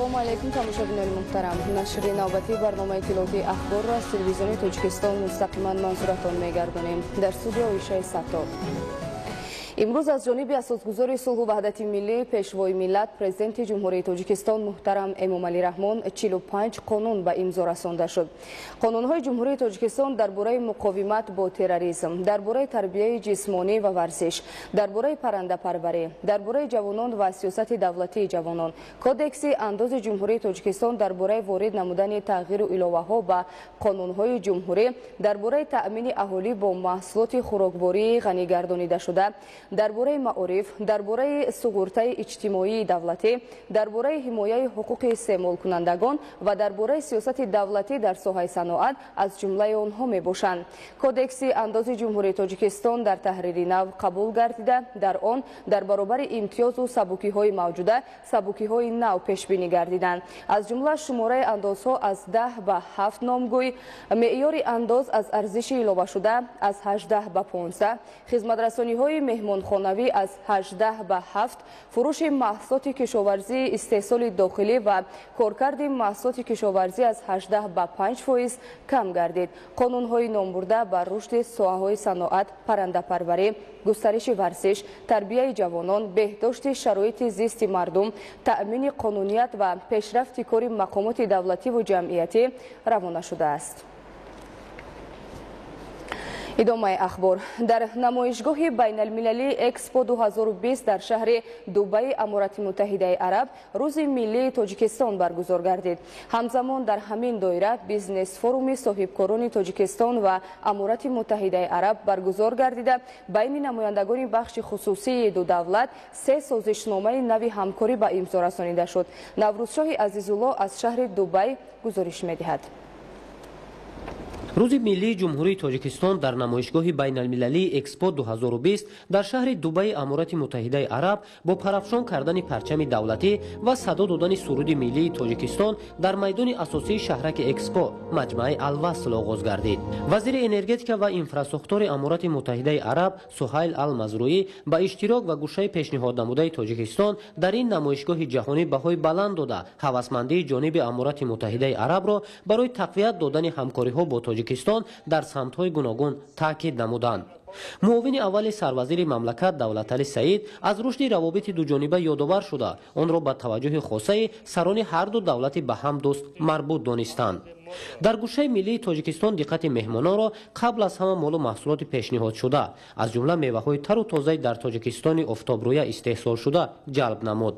салому алайкум тамошобинони муҳтарам. Нашри навбатии барномаи иттилоотии ахборро аз телевизиони Тоҷикистон мустақиман манзуратон мегардонем. Дар студио Ишаи Сатто. имрӯз аз ҷониби асосгузори сулҳу ваҳдати миллӣ пешвои миллат президенти ҷумҳурии Тоҷикистон муҳтарам Эмомалӣ Раҳмон 45 қонун ба имзо расонда шуд. қонунҳои ҷумҳурии Тоҷикистон дар бораи муқовимат бо терроризм, дар бораи тарбияи ҷисмонӣ ва варзиш, дар бораи паррандапарварӣ, дар бораи ҷавонон ва сиёсати давлатии ҷавонон, кодекси андози ҷумҳурии Тоҷикистон дар бораи ворид намудани тағйиру иловаҳо ба қонунҳои ҷумҳурӣ, дар бораи таъмини аҳолӣ бо маҳсулоти хӯроквории ғанигардонидашуда, дар бораи маориф, дар бораи суғуртаи иҷтимоии давлатӣ, дар бораи ҳимояи ҳуқуқи истеъмолкунандагон ва дар бораи сиёсати давлатӣ дар соҳаи саноат аз ҷумлаи онҳо мебошанд. Кодекси андози ҷумҳурии Тоҷикистон дар таҳрири нав қабул гардида, дар он дар баробари имтиёзу сабукиҳои мавҷуда сабукиҳои нав пешбинӣ гардиданд. Аз ҷумла шумораи андозҳо аз 10 ба 7 номгӯй, меъёри андоз аз арзиши иловашуда аз 18 ба 15, хизматрасониҳои меҳмонхонавӣ аз 18 ба 7, фурӯши маҳсулоти кишоварзии истеҳсоли дохилӣ ва коркарди маҳсулоти кишоварзӣ аз 18 ба 5% кам гардид. Қонунҳои номбурда ба рушди соҳаҳои саноат, паррандапарварӣ, густариши варзиш, тарбияи ҷавонон, беҳдошти шароити зисти мардум, таъмини қонуният ва пешрафти кори мақомоти давлативу ҷамъиятӣ равона шудааст. идомаи ахбор. Дар намоишгоҳи байналмилалии Экспо 2020 дар шаҳри Дубаи, Аморати Муттаҳидаи Араб, Рӯзи миллии Тоҷикистон баргузор гардид. Ҳамзамон дар ҳамин доира бизнес форуми соҳибкорони Тоҷикистон ва Аморати Муттаҳидаи Араб баргузор гардида, байни намояндагони бахши хусусии ду давлат 3 созишномаи нави ҳамкорӣ ба имзо расонида шуд. Наврӯзшоҳи Азизулло аз шаҳри Дубай гузориш медиҳад. рӯзи миллии ҷумҳурии Тоҷикистон дар намоишгоҳи байналмилалии Экспо 2020 дар шаҳри Дубаи, Аморати Муттаҳидаи Араб бо парафшон кардани парчами давлатӣ ва садо додани суруди миллии Тоҷикистон дар майдони асосии шаҳраки Экспо, маҷмаи Алвасл оғоз гардид. Вазири энергетика ва инфраструктураи Аморати Муттаҳидаи Араб Суҳайл Ал-Мазрӯӣ ба иштирок ва гӯшаи пешниҳоднамудаи Тоҷикистон дар ин намоишгоҳи ҷаҳонӣ баҳои баланд дода, ҳавасмандии ҷониби Аморати Муттаҳидаи Арабро барои тақвият додани ҳамкориҳо бо Тоҷикистон дар самтҳои гуногун таъкид намуданд. муовини аввали сарвазири мамлакат Давлатали Саид аз рушди равобити дуҷониба ёдовар шуда, онро ба таваҷҷӯҳи хосаи сарони ҳарду давлати ба ҳам дӯст марбут донистанд. дар гӯшаи миллии Тоҷикистон диққати меҳмононро қабл аз ҳама молу маҳсулоти пешниҳодшуда, аз ҷумла меваҳои тару тозаи дар Тоҷикистони офтобрӯя истеҳсолшуда ҷалб намуд.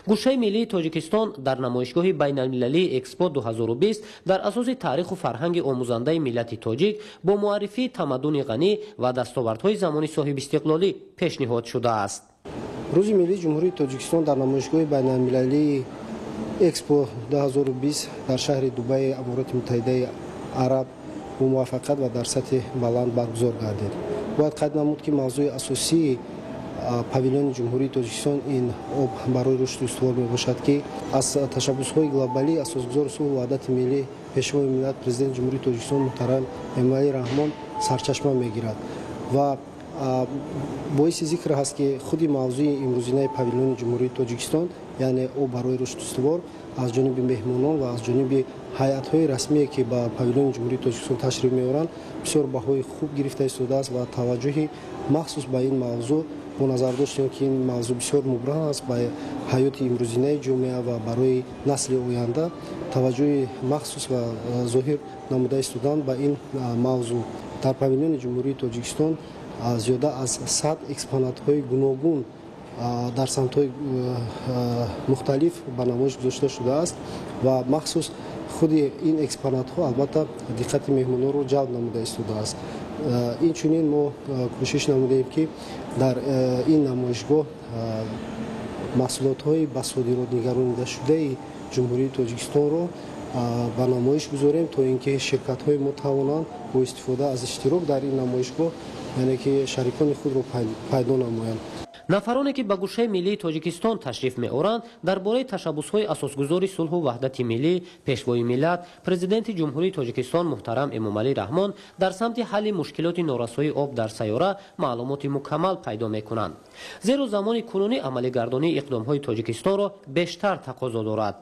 гӯшаи миллии Тоҷикистон дар намоишгоҳи байналмилалии Экспо 2020 дар асоси таъриху фарҳанги омӯзандаи миллати тоҷик бо муаррифии тамаддуни ғанӣ ва дастовардҳои замони соҳибистиқлолӣ пешниҳод шудааст. рӯзи миллии ҷумҳурии Тоҷикистон дар намоишгоҳи байналмилалии Экспо 2020 дар шаҳри Дубаи, Аморати Муттаҳидаи Араб бо муваффақият ва дар сатҳи баланд баргузор гардид. бояд қайд намуд, ки мавзӯи асосии павилёни ҷумҳурии Тоҷикистон ин об барои рушди устувор мебошад, ки аз ташаббусҳои глобалии асосгузори сулҳу ваҳдати миллӣ пешвои миллат президенти ҷумҳурии Тоҷикистон муҳтарам Эмомалӣ Раҳмон сарчашма мегирад ва боиси зикр ҳаст, ки худи мавзӯи имрӯзинаи павилёни ҷумҳурии Тоҷикистон, яъне об барои рушди устувор аз ҷониби меҳмонон ва аз ҷониби ҳайатҳои расмие, ки ба павилёни ҷумҳурии Тоҷикистон ташриф меоранд, бисёр баҳои хуб гирифта истодааст ва таваҷҷӯҳи махсус ба ин мавзӯъ бо назар доштем, ки ин мавзӯъ бисёр мубрам аст ба ҳаёти имрӯзинаи ҷомеа ва барои насли оянда таваҷҷӯҳи махсус ва зоҳир намуда истодан ба ин мавзӯъ. дар павилёни ҷумҳурии Тоҷикистон зиёда аз 100 экспонатҳои гуногун дар самтҳои мухталиф ба намоиш гузошта шудааст ва махсус худи ин экспонатҳо албатта диққати меҳмононро ҷалб намуда истодааст. инчунин мо кӯшиш намудем, ки дар ин намоишгоҳ маҳсулотҳои ба содирот нигаронидашудаи ҷумҳурии Тоҷикистонро ба намоиш гузорем, то ин ки ширкатҳои мо тавонанд бо истифода аз иштирок дар ин намоишгоҳ, яъне ки шарикони худро пайдо намоянд. нафароне ки ба гӯшаи миллии Тоҷикистон ташриф меоранд, дар бораи ташаббусҳои асосгузори сулҳу ваҳдати миллӣ, пешвои миллат, президенти ҷумҳурии Тоҷикистон муҳтарам Эмомалӣ Раҳмон дар самти ҳалли мушкилоти норасоии об дар сайёра маълумоти мукаммал пайдо мекунанд. зеро замони кунунӣ амалигардонии иқдомҳои Тоҷикистонро бештар тақозо дорад.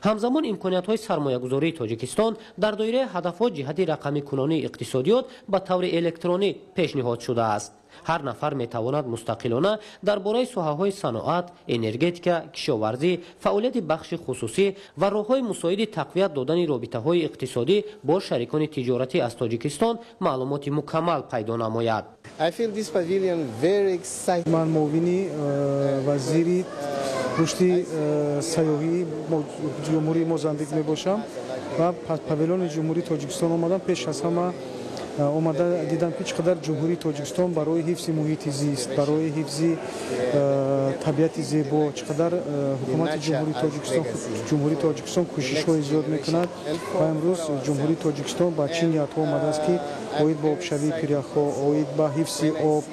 ҳамзамон имкониятҳои сармоягузории тоҷикистон дар доираи ҳадафҳо ҷиҳати рақамикунонии иқтисодиёт ба таври электронӣ пешниҳод шудааст. ҳар нафар метавонад мустақилона дар бораи соҳаҳои саноат, энергетика, кишоварзӣ, фаъолияти бахши хусусӣ ва роҳҳои мусоиди тақвият додани робитаҳои иқтисодӣ бо шарикони тиҷоратӣ аз Тоҷикистон маълумоти мукаммал пайдо намояд. ман муовини вазири рушди сайёҳии ҷумҳурии Мозамбик мебошам ва павилёни ҷумҳурии Тоҷикистон омадам. Пеш аз ҳама омада дидам ки чӣ қадар ҷумҳурии Тоҷикистон барои ҳифзи муҳити зист, барои ҳифзи табиати зебо, чӣ қадар ҳукумати ҷумҳурии Тоҷикистон кӯшишҳои зиёд мекунад ва имрӯз ҷумҳурии Тоҷикистон ба чӣ ниятҳо омадааст ки оид ба обшавии пиряхҳо, оид ба ҳифзи об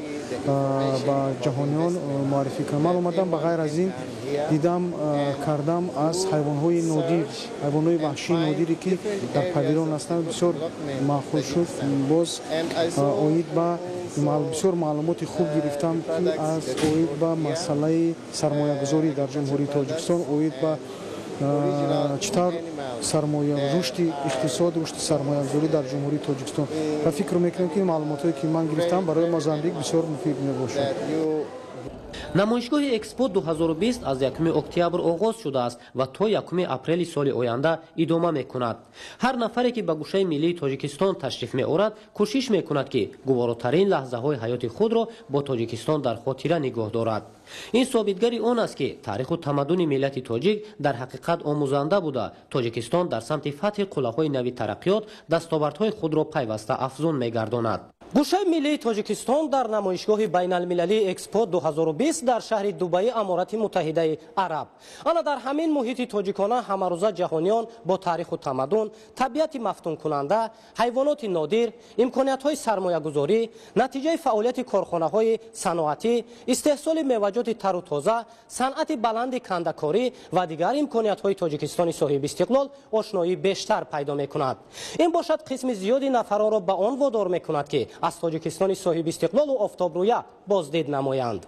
ба ҷаҳониён муаррифӣ кунад. Ман омадам ба ғайр аз ин дидам кардам аз ҳайвонҳои нодир, ҳайвонҳои ваҳшии нодире ки дар павилон ҳастанд бисёр маъқул шуд. боз оид ба бисёр маълумоти хуб гирифтам ки аз оид ба масъалаи сармоягузорӣ дар ҷумҳурии Тоҷикистон, оид ба чӣ тавр рушди иқтисод, рушди сармоягузорӣ дар ҷумҳурии Тоҷикистон ва фикр мекунам ки маълумотҳое ки ман гирифтам барои Мозамбик бисёр муфид мебошад. намоишгоҳи Экспо 2020 аз 1 октябр оғоз шудааст ва то 1 апрели соли оянда идома мекунад. ҳар нафаре ки ба гӯшаи миллии Тоҷикистон ташриф меорад, кӯшиш мекунад ки гуворотарин лаҳзаҳои ҳаёти худро бо Тоҷикистон дар хотира нигоҳ дорад. ин собитгари он аст ки таъриху тамаддуни миллати тоҷик дар ҳақиқат омӯзанда буда Тоҷикистон дар самти фатҳи қуллаҳои нави тараққиёт дастовардҳои худро пайваста афзун мегардонад. гӯшаи миллии Тоҷикистон дар намоишгоҳи байналмилалии Экспо 2020 дар шаҳри Дубаи Аморати Муттаҳидаи Араб. ана дар ҳамин муҳити тоҷикона ҳамарӯза ҷаҳониён бо таъриху тамаддун, табиати мафтункунанда, ҳайвоноти нодир, имкониятҳои сармоягузорӣ, натиҷаи фаъолияти корхонаҳои саноатӣ, истеҳсоли меваҷоти тару тоза, санъати баланди кандакорӣ ва дигар имкониятҳои Тоҷикистони соҳиби истиқлол ошноӣ бештар пайдо мекунад. ин бошад қисми зиёди нафаронро ба он водор мекунад ки аз Тоҷикистони соҳиби истиқлолу офтобрӯя боздид намоянд.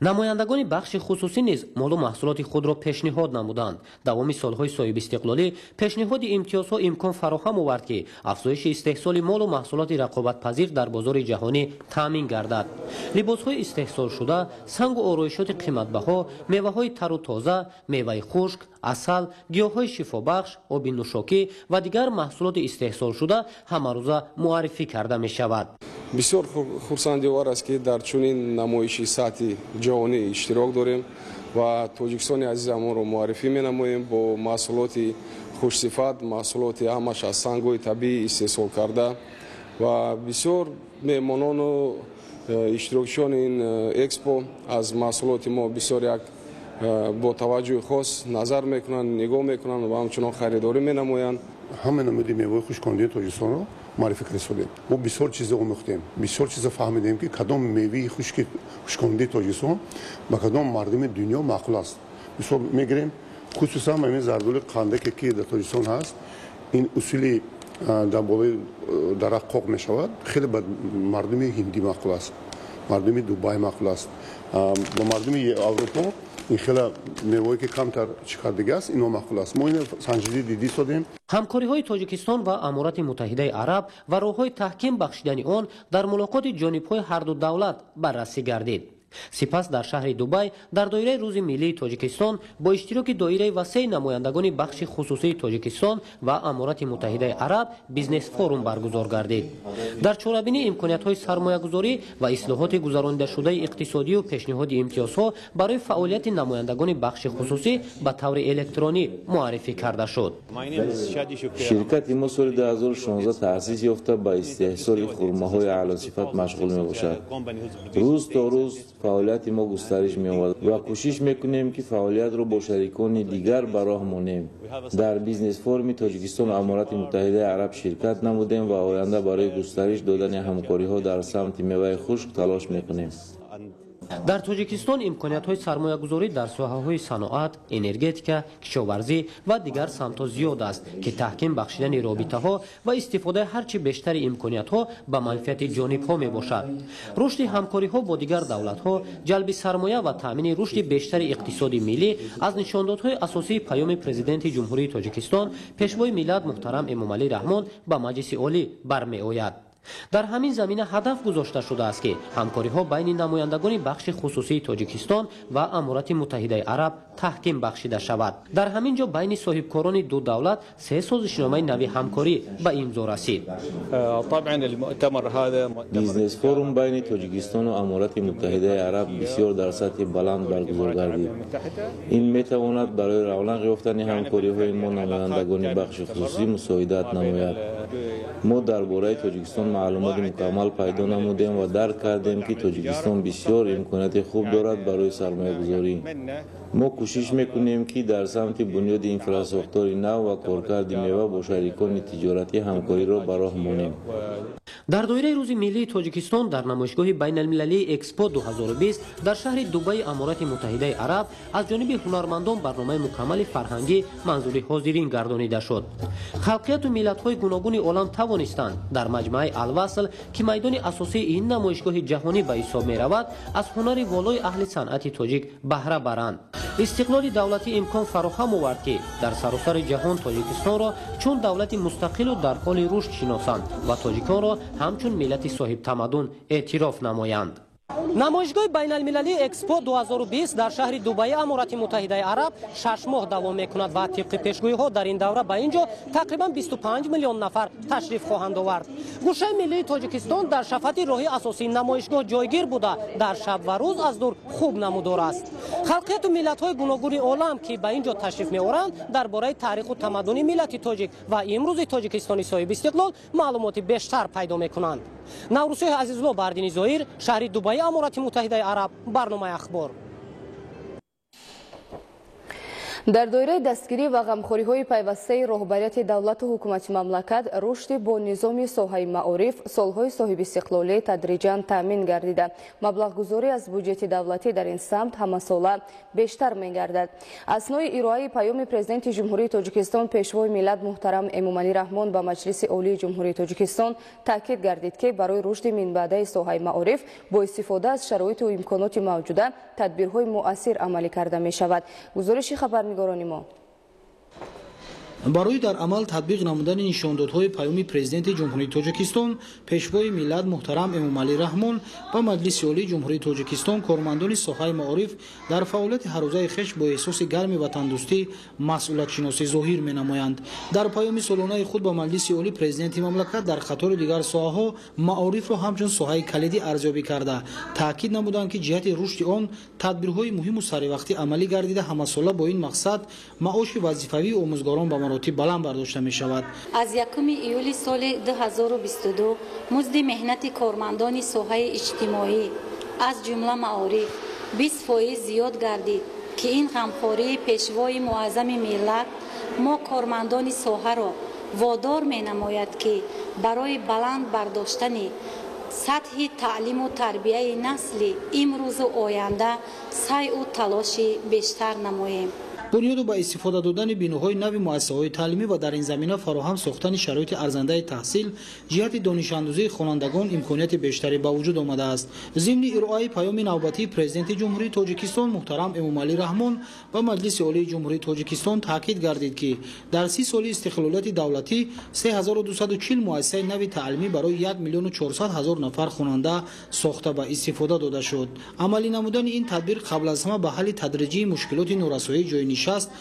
намояндагони бахши хусусӣ низ молу маҳсулоти худро пешниҳод намуданд. давоми солҳои соҳибистиқлолӣ пешниҳоди имтиёзҳо имкон фароҳам овард ки афзоиши истеҳсоли молу маҳсулоти рақобатпазир дар бозори ҷаҳонӣ таъмин гардад. либосҳои истеҳсолшуда, сангу ороишоти қиматбаҳо, меваҳои тару тоза, меваи хушк, асал, гиёҳҳои шифобахш, оби нӯшокӣ ва дигар маҳсулоти истеҳсолшуда ҳамарӯза муаррифӣ карда мешавад. бисёр хурсандиовар аст ки дар чунин намоиши сатҳи ҷаҳонӣ иштирок дорем ва тоҷикистони азизамонро муаррифӣ менамоем бо маҳсулоти хушсифат, маҳсулоти ҳамаш аз сангҳои табиӣ истеҳсол карда ва бисёр меҳмонону иштирокчиёни ин экспо аз маҳсулоти мо бисёр як бо таваҷҷӯҳи хос назар мекунанд, нигоҳ мекунанд ва ҳамчунон харидорӣ менамоянд. ҳама намуди мевои хушккунандаи Тоҷикистонро маърифӣ расонидем. мо бисёр чиза омӯхтем, бисёр чиза фаҳмидем ки кадом меваи хушккунандаи Тоҷикистон ба кадом мардуми дунё маъқул аст. мисол мегирем хусусан ин зардули қандаке ки дар Тоҷикистон ҳаст, ин усули дар болои дарахт қоқ мешавад, хеле ба мардуми ҳиндӣ маъқул аст, мардуми Дубай маъқул аст, ба мардуми Аврупо ин хела мевое ки камтар чикардига аст, ино маъқул аст. мо ин санҷидӣ дидӣ содем. ҳамкориҳои Тоҷикистон ва Аморати Муттаҳидаи Араб ва роҳҳои таҳким бахшидани он дар мулоқоти ҷонибҳои ҳарду давлат баррасӣ гардид. сипас дар шаҳри Дубай дар доираи рӯзи миллии Тоҷикистон бо иштироки доираи васеъи намояндагони бахши хусусии Тоҷикистон ва Аморати Муттаҳидаи Араб бизнес форум баргузор гардид. дар чорабинии имкониятҳои сармоягузорӣ ва ислоҳоти гузарондашудаи иқтисодию пешниҳоди имтиёзҳо барои фаъолияти намояндагони бахши хусусӣ ба таври электронӣ муаррифӣ карда шуд. ширкати мо соли 2016 таъсис ёфта ба истеҳсоли хурмаҳои аълосифат машғул мебошад. рӯз то рӯз фаъолияти мо густариш меёбад ва кӯшиш мекунем ки фаъолиятро бо шарикони дигар ба роҳ монем. дар бизнес форуми Тоҷикистон Аморати Муттаҳидаи Араб ширкат намудем ва оянда барои густариш додани ҳамкориҳо дар самти меваи хушк талош мекунем. дар тоҷикистон имкониятҳои сармоягузорӣ дар соҳаҳои саноат, энергетика, кишоварзӣ ва дигар самтҳо зиёд аст ки таҳким бахшидани робитаҳо ва истифодаи ҳарчи бештари имкониятҳо ба манфиати ҷонибҳо мебошад. рушди ҳамкориҳо бо дигар давлатҳо, ҷалби сармоя ва таъмини рушди бештари иқтисоди миллӣ аз нишондодҳои асосии паёми президенти ҷумҳурии тоҷикистон пешвои миллат муҳтарам Эмомалӣ Раҳмон ба Маҷлиси олӣ бармеояд. дар ҳамин замина ҳадаф гузошта шудааст ки ҳамкориҳо байни намояндагони бахши хусусии тоҷикистон ва амурати муттаҳидаи араб таҳким бахшида шавад. дар ҳамин ҷо байни соҳибкорони ду давлат се созишномаи нави ҳамкорӣ ба имзо расид. бизнес форум байни тоҷикистон ва амурати муттаҳидаи араб бисёр дар сатҳи баланд баргузор гардид. ин метавонад барои равнақ ёфтани ҳамкориҳои мо намояндагони бахши хусусӣ мусоидат намояд. мо дар бораи тоҷикистон маълумоти мукаммал пайдо намудем ва дарк кардем ки тоҷикистон бисёр имконияти хуб дорад барои сармоягузорӣ. мо кӯшиш мекунем ки дар самти бунёди инфраструктураи нав ва коркарди мева бо шарикони тиҷоратӣ ҳамкориро ба роҳ монем. дар доираи рӯзи миллии тоҷикистон дар намоишгоҳи байналмилалии экспо 2020 дар шаҳри дубаи амурати муттаҳидаи араб аз ҷониби ҳунармандон барномаи мукаммали фарҳангӣ манзури ҳозирин гардонида шуд. халқияту миллатҳои гуногуни олам тавонистанд дар маҷмаи алвасл ки майдони асосии ин намоишгоҳи ҷаҳонӣ ба ҳисоб меравад аз ҳунари волои аҳли санъати тоҷик баҳра баранд. истиқлоли давлатӣ имкон фароҳам овард ки дар саросари ҷаҳон тоҷикистонро чун давлати мустақилу дар ҳоли рушд шиносанд ва тоҷиконро ҳамчун миллати соҳибтамаддун эътироф намоянд. намоишгоҳи байналмилалии экспо 2020 дар шаҳри дубаи амурати муттаҳидаи араб 6 моҳ давом мекунад ва тибқи пешгӯиҳо дар ин давра ба ин ҷо тақрибан 25 миллион нафар ташриф хоҳанд овард. гӯшаи миллии тоҷикистон дар шафати роҳи асосии намоишгоҳ ҷойгир буда дар шаб ва рӯз аз дур хуб намудор аст. халқияту миллатҳои гуногуни олам ки ба ин ҷо ташриф меоранд дар бораи таъриху тамаддуни миллати тоҷик ва имрӯзи тоҷикистони соҳиби истиқлол маълумоти бештар пайдо мекунанд. наврусиҳои азизулло бардини зоир, шаҳри дубаи амурати муттаҳидаи араб, барномаи ахбор. дар доираи дастгирӣ ва ғамхориҳои пайвастаи роҳбарияти давлату ҳукумати мамлакат рушди бо низоми соҳаи маориф солҳои соҳибистиқлолӣ тадриҷан таъмин гардида маблағгузорӣ аз буҷети давлатӣ дар ин самт ҳамасола бештар мегардад. аснои ироаи паёми президенти ҷумҳурии тоҷикистон пешвои миллат муҳтарам Эмомалӣ Раҳмон ба Маҷлиси олии ҷумҳурии тоҷикистон таъкид гардид ки барои рушди минбаъдаи соҳаи маориф бо истифода аз шароиту имконоти мавҷуда тадбирҳои муассир амалӣ карда мешавад. гузориши хабарнигорони мо. барои дар амал татбиқ намудани нишондодҳои паёми президенти ҷумҳурии тоҷикистон пешвои миллат муҳтарам Эмомалӣ Раҳмон ба Маҷлиси олии ҷумҳурии тоҷикистон кормандони соҳаи маориф дар фаъолияти ҳаррӯзаи хеш бо эҳсоси гарми ватандӯстӣ масъулиятшиносӣ зоҳир менамоянд. дар паёми солонаи худ ба Маҷлиси олӣ президенти мамлакат дар қатори дигар соҳаҳо маорифро ҳамчун соҳаи калидӣ арзёбӣ карда таъкид намуданд ки ҷиҳати рушди он тадбирҳои муҳиму саривақтӣ амалӣ гардида ҳамасола бо ин мақсад маоши вазифавии омӯзгорон ба маротиб баланд бардошта мешавад. аз 1 июли соли 2022 музди меҳнати кормандони соҳаи иҷтимоӣ аз ҷумла маориф 20% зиёд гардид ки ин ғамхории пешвои муаззами миллат мо кормандони соҳаро водор менамояд ки барои баланд бардоштани сатҳи таълиму тарбияи насли имрӯзу оянда сайъу талоши бештар намоем. бунёду ба истифода додани биноҳои нави муассисаҳои таълимӣ ва дар ин замина фароҳам сохтани шароити арзандаи таҳсил ҷиҳати донишандӯзии хонандагон имконияти бештаре ба вуҷуд омадааст. зимни ироаи паёми навбатии президенти ҷумҳурии тоҷикистон муҳтарам Эмомалӣ Раҳмон ба Маҷлиси олии ҷумҳурии тоҷикистон таъкид гардид ки дар 30 соли истиқлолияти давлатӣ 3240 муассисаи нави таълимӣ барои 1,400,000 нафар хонанда сохта ба истифода дода шуд. амалӣ намудани ин тадбир қабл аз ҳама ба ҳалли тадриҷии мушкилоти норасоии ҷойнишин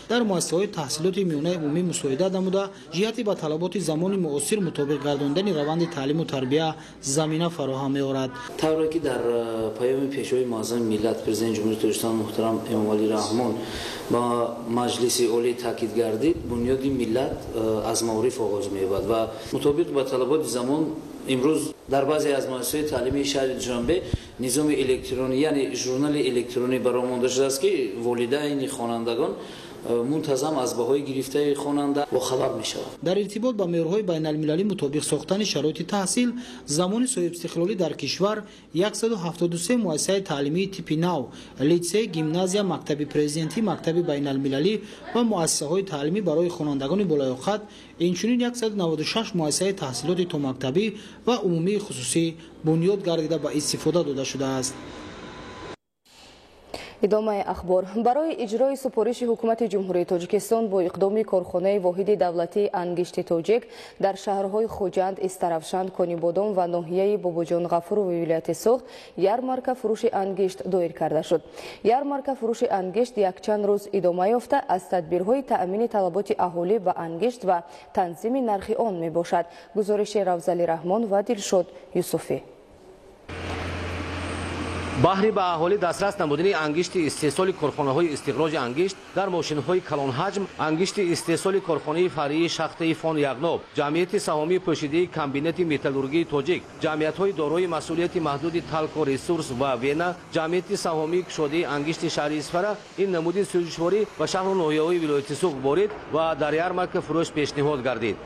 дар муассисаҳои таҳсилоти миёнаи умумӣ мусоидат намуда ҷиҳати ба талаботи замони муосир мутобиқ гардондани раванди таълиму тарбия замина фароҳам меорад. тавре ки дар паёми пешвои муаззами миллат президенти ҷумҳурии тоҷикистон муҳтарам Эмомалӣ Раҳмон ба Маҷлиси олӣ таъкид гардид, бунёди миллат аз маориф оғоз меёбад ва мутобиқ ба талаботи замон имрӯз дар баъзе аз муассисаҳои таълимии шаҳри Душанбе низоми электронӣ яъне журнали электронӣ баромонда шудааст ки волидайни хонандагон منتظم از بهای گرفته خواننده با خبر می شود. در ارتباط با مهرهای بین المللی مطابق ساختن شرایط تحصیل زمان صاحب استقلالی در کشور 173 مؤسسه تعلیمی تیپ نو، لیسه، گیمنازیا، مکتب پرزیدنتی، مکتب بین المللی و مؤسسه های تعلیمی برای خوانندگان بالای خط، اینچنین 196 مؤسسه تحصیلات تو مکتبی و عمومی خصوصی بنیاد گردیده به استفاده داده شده است. ادامه اخبار. برای اجرای سپارش حکومت جمهوری تاجیکستان با اقدام کارخانه واحد دولتی انگشت تاجیک در شهرهای خوجند، استرافشان، کنیبادام و ناحیه باباجان غفور و ولایت سوخت یارمارک فروش انگشت دایر کرده شد. یارمارک فروش انگشت یک چند روز ادامه یافته از تدبیرهای تأمین طلبات اهالی به انگشت و تنظیم نرخ آن می باشد. گزارش روزالی رحمان و دلشاد یوسفی. بهره به اهالی دسترس نمودن انگشت استحصال کارخانه‌های استخراج انگشت در ماشین‌های کلان حجم، انگشت استحصال کارخانه فرعی شخته فون یغناب، جمعیت سهامی پوشیده کمبینت متالورژی تاجیک، جمعیت‌های دارای مسئولیت محدود تلک و ریسورس و وینا، جمعیت سهامی شده انگشت شهر اسفره، این نمود سوزشواری و شهر و ناحیه‌های ولایت سوخت وارد و در یارمارک فروش پیشنهاد گردید.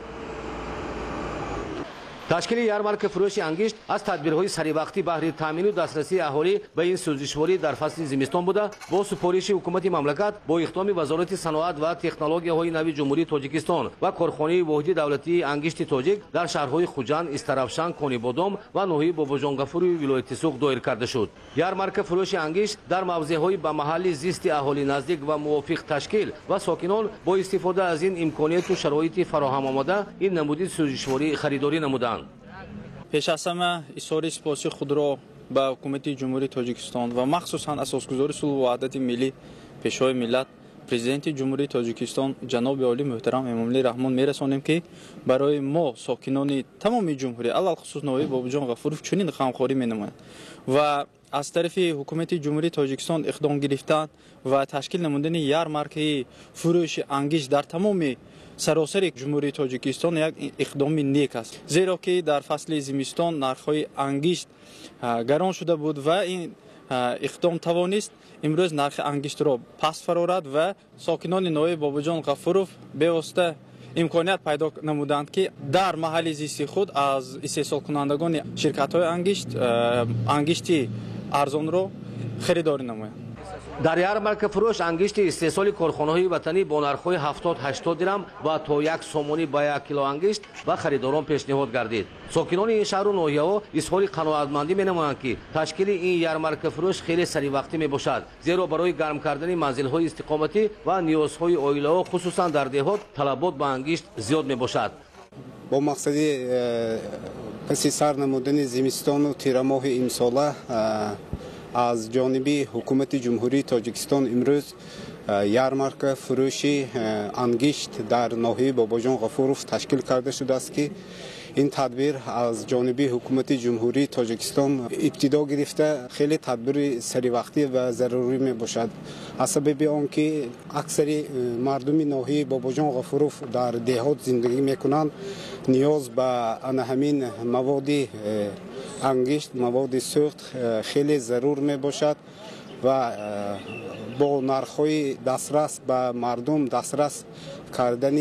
تشکیل یارمارک فروش انگشت از تدبیرهای سریع بهره تامین و دسترسی اهالی به این سوزشواری در فصل زمستان بوده. با سپارش حکومت مملکت با اقدام وزارت صنعت و تکنولوژی‌های نوین جمهوری تاجیکستان و کارخانه واحد دولتی انگشت تاجیک در شهرهای خوجند، استرافشان، کنیبادام و ناحیه باباجان غفور و ولایت سوخت دایر کرده شد. یارمارک فروش انگشت در موضع‌های به محل زیست اهالی نزدیک و موافق تشکیل و ساکنان با استفاده از این امکانات و شرایط فراهم آمده این نمود سوزشواری خریداری نمودند. پیش از همه اظهار سپاس خود را به حکومت جمهوری تاجیکستان و مخصوصاً اساسگذار صلح و وحدت ملی پیشوای ملت پرزیدنت جمهوری تاجیکستان جناب عالی محترم امامعلی رحمان میرسانیم که برای ما ساکنان تمام جمهوری علل خصوص ناحیه باباجان غفورov چنین غمخواری مینمایند و از طرف حکومت جمهوری تاجیکستان اقدام گرفتن و تشکیل نمودن یارمارک فروش انگشت در تمام سراسر جمهوری تاجیکستان یک اقدام نیک است، زیرا که در فصل زمستان نرخ‌های انگشت گران شده بود و این اقدام توانست امروز نرخ انگشت را پس فرارد و ساکنان ناحیه باباجان غفورov به واسطه امکانیت پیدا نمودند که در محل زیست خود از استحصال کنندگان شرکت‌های انگشت ارزان را خریداری نمایند. در یارمارک فروش انگشت استحصال کارخانه‌های وطنی با نرخ‌های 70-80 درم و تا 1 سومانی با 1 کیلو انگشت و خریداران پیشنهاد گردید. ساکنان این شهر و ناحیه‌ها اظهار قناعتمندی می‌نمایند که تشکیل این یارمارک فروش خیلی سریع وقتی میباشد، زیرا برای گرم کردن منزل‌های استقامتی و نیازهای عائله‌ها خصوصا در دهات طلبات به انگشت زیاد میباشد. با مقصد پس سر نمودن زمستان و تیر ماه امساله از جانب حکومت جمهوری تاجیکستان امروز یارمارک فروش انگشت در ناحیه باباجان غفورov تشکیل کرده شده است که این تدبیر از جانب حکومت جمهوری تاجیکستان ابتدا گرفته خیلی تدبیر سری وقتی و ضروری می باشد، از سبب آنکه اکثر مردم ناحیه باباجان غفورov در دهات زندگی میکنند، نیاز به همین مواد انگشت، مواد سوخت خیلی ضرور می باشد و با نرخ‌های دسترس به مردم دسترس کردن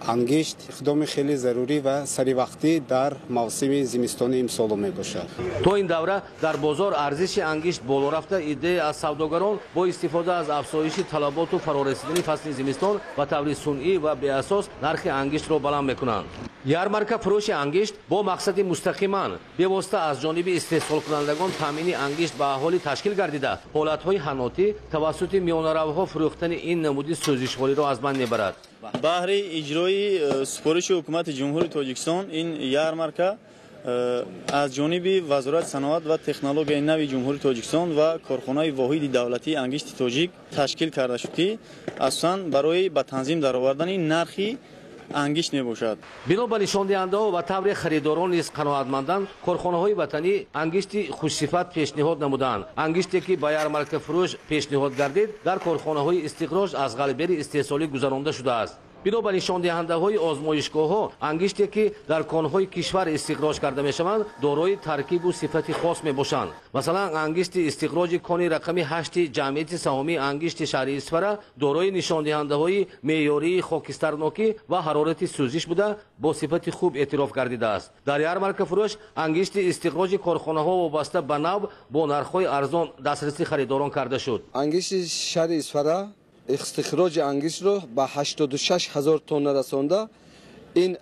انگشت اقدام خیلی ضروری و سری وقتی در موسم زمستانی امسال می باشد. تو این دوره در بازار ارزش انگشت بالا رفته، ایده از سوداگران با استفاده از افزایش طلبات و فرارسیدن فصل زمستان و طور صنعی و به اساس نرخ انگشت را بلند میکنند. یارمارک فروش انگشت با مقصد مستقیما به واسطه از جانب استحصال کنندگان تامین انگشت به اهالی تشکیل گردیده، حالت‌های حناتی توسط میانه‌روها فروختن این نمود سوزشواری را از بین میبرد. بهره اجرای سپارش حکومت جمهوری تاجیکستان این یارمارک از جانب وزارت صنعت و تکنولوژی نوین جمهوری تاجیکستان و کارخانه واحد دولتی انگشت تاجیک تشکیل کرده شد که اصلا برای به تنظیم درآوردن نرخی انگشت میباشد. بنا به نشان دهنده‌ها و طور خریداران نیز قناعتمندند، کارخانه‌های وطنی انگشت خوشصفت پیشنهاد نمودند. انگشتی که به یارمارک فروش پیشنهاد گردید در کارخانه‌های استخراج از قالب‌بر استحصالی گذرانده شده است. бино ба нишондиҳандаҳои озмоишгоҳҳо ангиште ки дар конҳои кишвар истихроҷ карда мешаванд дорои таркибу сифати хос мебошанд. Масалан, ангишти истихроҷи кони рақами 8 ҷамъияти саҳомии ангишти шаҳри Исфара дорои нишондиҳандаҳои меъёрии хокистарнокӣ ва ҳарорати сӯзиш буда бо сифати хуб эътироф гардидааст. Дар ярмарка фурӯш ангишти истихроҷи корхонаҳо вобаста ба нав бо нархҳои арзон дастрасӣ харидорон карда шуд. ангишти шаҳри Исфара истихроҷи ангиштро ба 86 000 тонна расонда, ин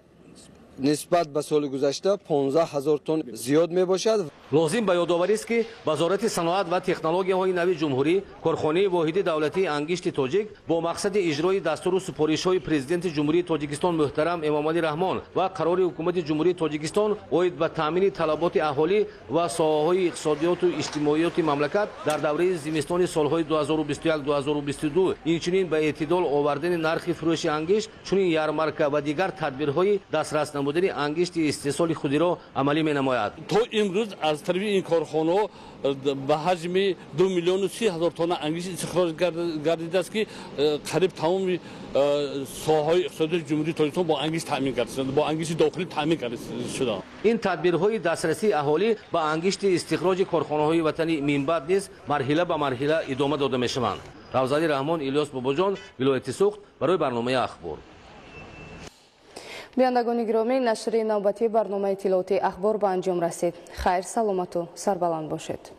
нисбат ба соли гузашта 15 000 тонн зиёд мебошад. лозим ба ёдоварист ки вазорати саноат ва технологияҳои нави ҷумҳурӣ корхонаи воҳиди давлатии ангишти тоҷик бо мақсади иҷрои дастуру супоришҳои президенти ҷумҳурии тоҷикистон муҳтарам Эмомалӣ Раҳмон ва қарори ҳукумати ҷумҳурии тоҷикистон оид ба таъмини талаботи аҳолӣ ва соҳаҳои иқтисодиёту иҷтимоиёти мамлакат дар давраи зимистони солҳои 2021-2022 инчунин ба эътидол овардани нархи фурӯши ангишт, чунин ярмарка ва дигар тадбирҳои дастрас намудани ангишти истеҳсоли худиро амалӣ менамояд. то имрӯз аз тарафи ин корхонаҳо ба ҳаҷми 2 миллиону 30 ҳазор тонна ангишт истихроҷ гардидааст ки қариб тамоми соҳаҳои иқтисодиёти ҷумҳурии тоҷикистон бо ангишт таъмин карда шуда, бо ангишти дохилӣ таъмин карда шуда. ин тадбирҳои дастрасии аҳолӣ ба ангишти истихроҷи корхонаҳои ватани минбаъд низ марҳила ба марҳила идома дода мешаванд. Равзали Раҳмон, Илёс Бобоҷон, вилояти Суғд, барои барномаи ахбор. биёндагони гиромӣ, нашри навбатии барномаи иттилооти ахбор ба анҷом расид. Хайр, саломату сарбаланд бошед.